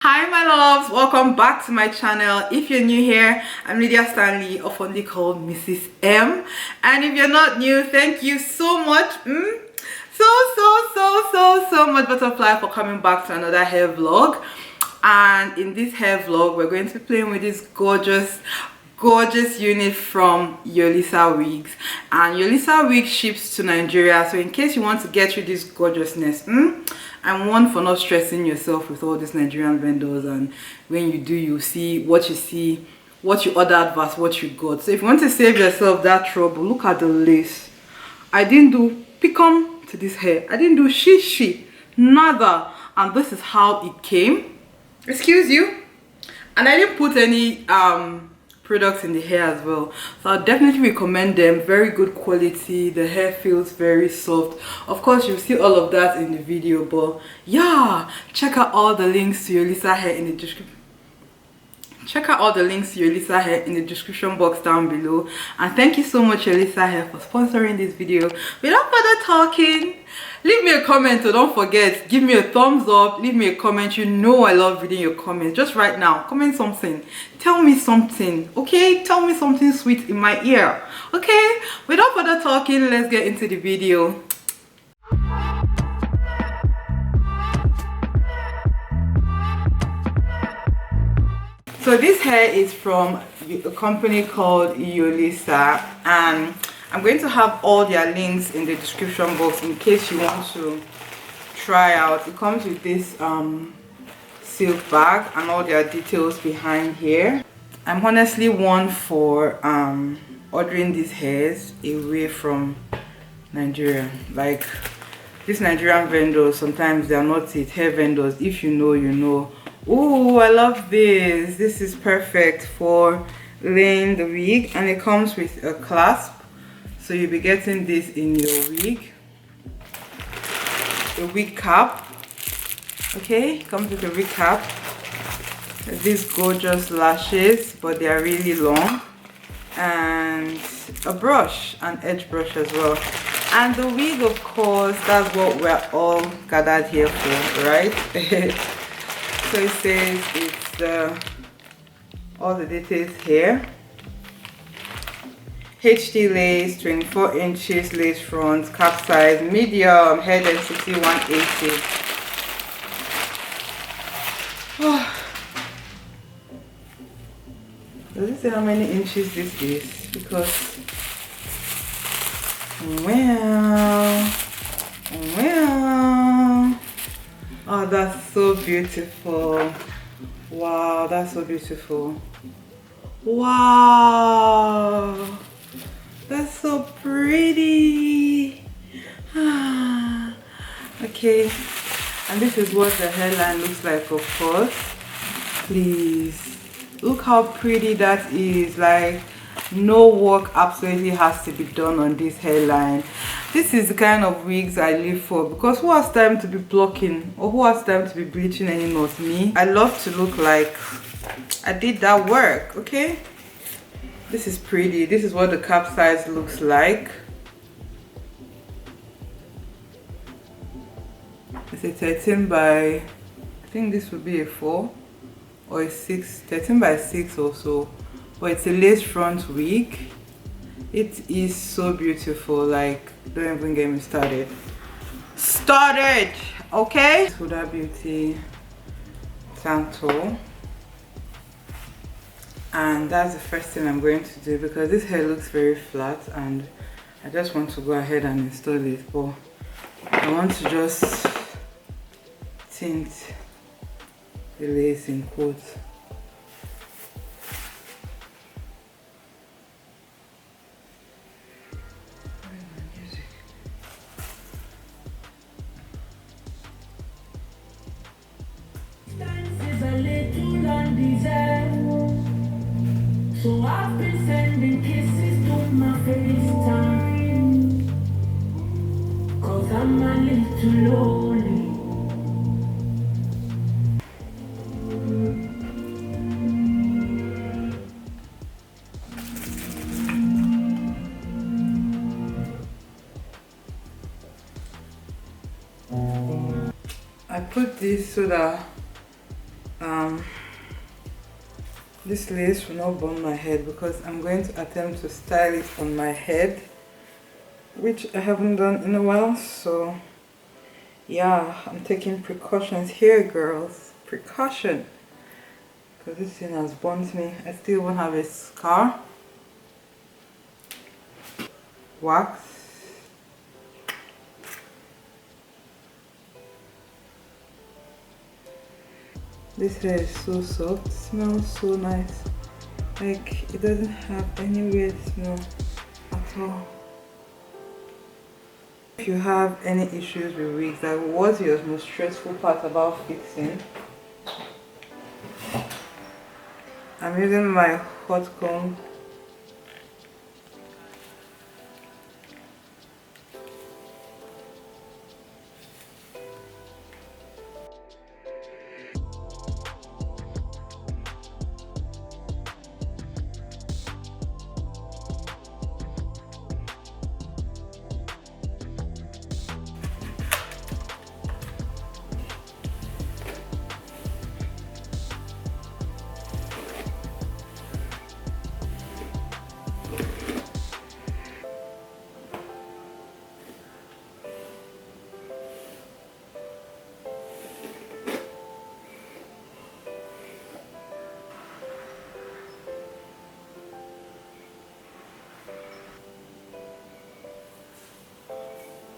Hi my loves, welcome back to my channel. If you're new here, I'm Lydia Stanley, often called Mrs. M, and if you're not new, thank you so much so much butterfly for coming back to another hair vlog. And in this hair vlog we're going to be playing with this gorgeous unit from Yolissa wigs, and Yolissa wig ships to Nigeria. So in case you want to get through this gorgeousness, and one, for not stressing yourself with all these Nigerian vendors, and when you do, you see, what you ordered versus what you got. So if you want to save yourself that trouble, look at the lace. I didn't do picom to this hair, I didn't do shishi, nada, and this is how it came. Excuse you. And I didn't put any products in the hair as well, so I definitely recommend them. Very good quality, the hair feels very soft. Of course you'll see all of that in the video, but yeah, check out all the links to Yolissa Hair in the description. Check out all the links to Yolissa Hair in the description box down below. And thank you so much, Yolissa Hair, for sponsoring this video. Without further talking, leave me a comment. So don't forget, give me a thumbs up, leave me a comment. You know I love reading your comments. Just right now, comment something, tell me something, okay? Tell me something sweet in my ear, okay? Without further talking, let's get into the video. So this hair is from a company called Yolissa, and I'm going to have all their links in the description box in case you want to try out. It comes with this silk bag and all their details behind here. I'm honestly one for ordering these hairs away from Nigeria. Like, these Nigerian vendors, sometimes they are not it. Hair vendors, if you know, you know. Oh, I love this. This is perfect for laying the wig, and it comes with a clasp, so you'll be getting this in your wig. A wig cap, okay, comes with a wig cap. These gorgeous lashes, but they are really long, and a brush, an edge brush as well. And the wig, of course, that's what we're all gathered here for, right? So it says it's all the details here. HD lace, 24 inches lace front, cap size, medium, hair density 180. Oh. Does it say how many inches this is? Because, well, oh, that's so beautiful. Wow, that's so beautiful. Wow, that's so pretty. Okay, and this is what the hairline looks like, of course. Please look how pretty that is. Like, no work absolutely has to be done on this hairline. This is the kind of wigs I live for, because who has time to be plucking, or who has time to be bleaching any knots? Me. I love to look like I did that work. Okay, this is pretty. This is what the cap size looks like. It's a 13 by, I think this would be a 4 or a 6, 13 by 6 or so, but it's a lace front wig. It is so beautiful. Like, don't even get me started. Okay, Huda Beauty Tanto, and that's the first thing I'm going to do, because this hair looks very flat and I just want to go ahead and install it, but I want to just tint the lace in quotes. So I've been sending kisses to my FaceTime, 'cause I'm a little lonely. I put this so that this lace will not burn my head because I'm going to attempt to style it on my head, which I haven't done in a while. So yeah, I'm taking precautions here, girls. Precaution, because this thing has burnt me. I still won't have a scar. Wax. This hair is so soft, smells so nice. Like, it doesn't have any weird smell at all. If you have any issues with wigs, like what's your most stressful part about fixing? I'm using my hot comb.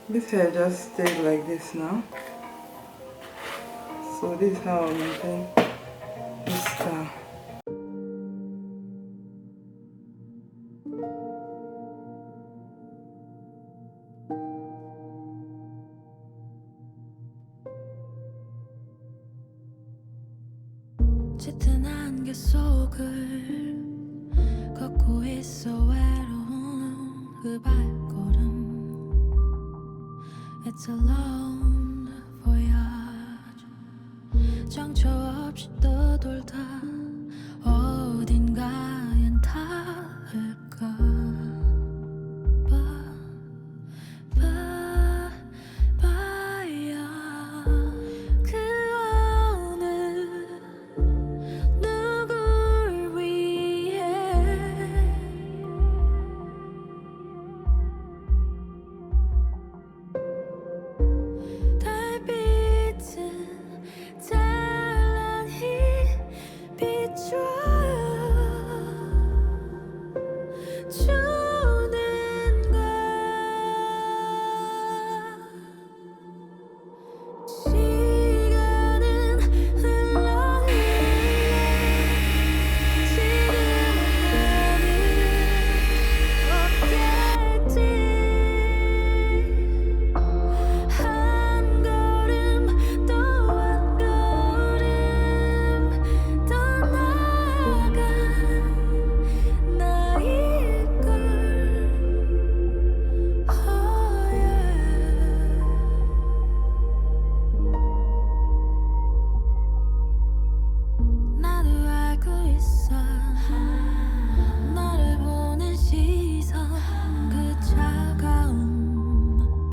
This hair just stayed like this now. So this is how I maintain this style. 짙은 안개 속을 걷고 있어 외로운 그 발걸음. It's a long voyage. 정처 없이 떠돌다 어딘가엔 닿을까.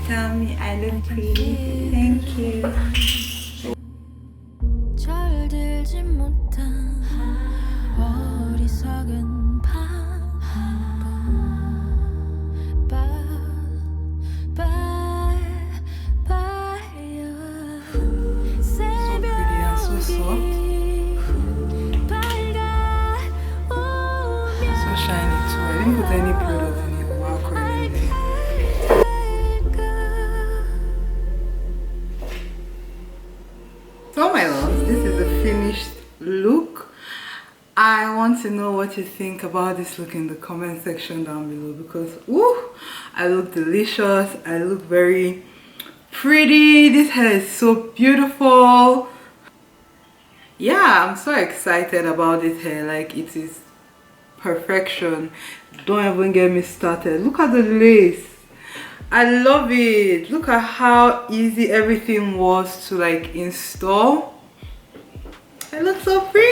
Tell me I look pretty. Thank you. 철들지 못한 어리석은 Any product in it, mark or anything. So my loves, this is a finished look. I want to know what you think about this look in the comment section down below, because woo, I look delicious, I look very pretty. This hair is so beautiful. Yeah, I'm so excited about this hair. Like, it is perfection. Don't even get me started. Look at the lace. I love it. Look at how easy everything was to like install. It looks so pretty.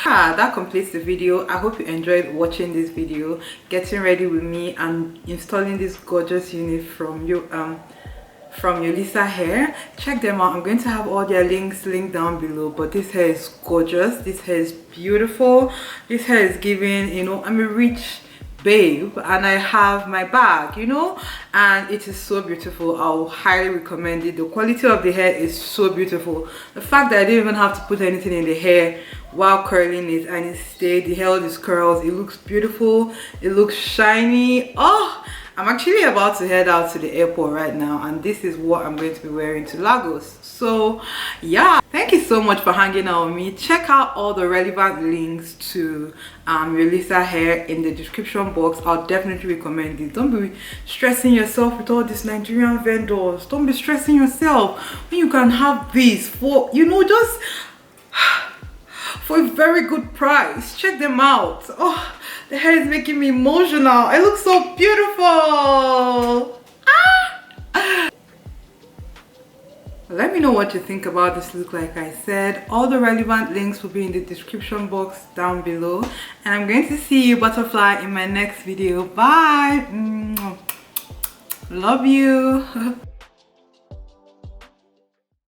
That completes the video. I hope you enjoyed watching this video, getting ready with me and installing this gorgeous unit from Yolissa Hair. Check them out. I'm going to have all their links linked down below. But this hair is gorgeous. This hair is beautiful. This hair is giving, you know, I'm a rich babe and I have my bag, you know, and it is so beautiful. I'll highly recommend it. The quality of the hair is so beautiful. The fact that I didn't even have to put anything in the hair while curling it and it stayed, it held its curls, it looks beautiful, it looks shiny. Oh, I'm actually about to head out to the airport right now and this is what I'm going to be wearing to Lagos. So yeah, thank you so much for hanging out with me. Check out all the relevant links to Yolissa Hair in the description box. I'll definitely recommend it. Don't be stressing yourself with all these Nigerian vendors. Don't be stressing yourself when you can have this for, you know, just for a very good price. Check them out. Oh, the hair is making me emotional. I look so beautiful. Ah! Let me know what you think about this look. Like I said, all the relevant links will be in the description box down below. And I'm going to see you, butterfly, in my next video. Bye. Love you.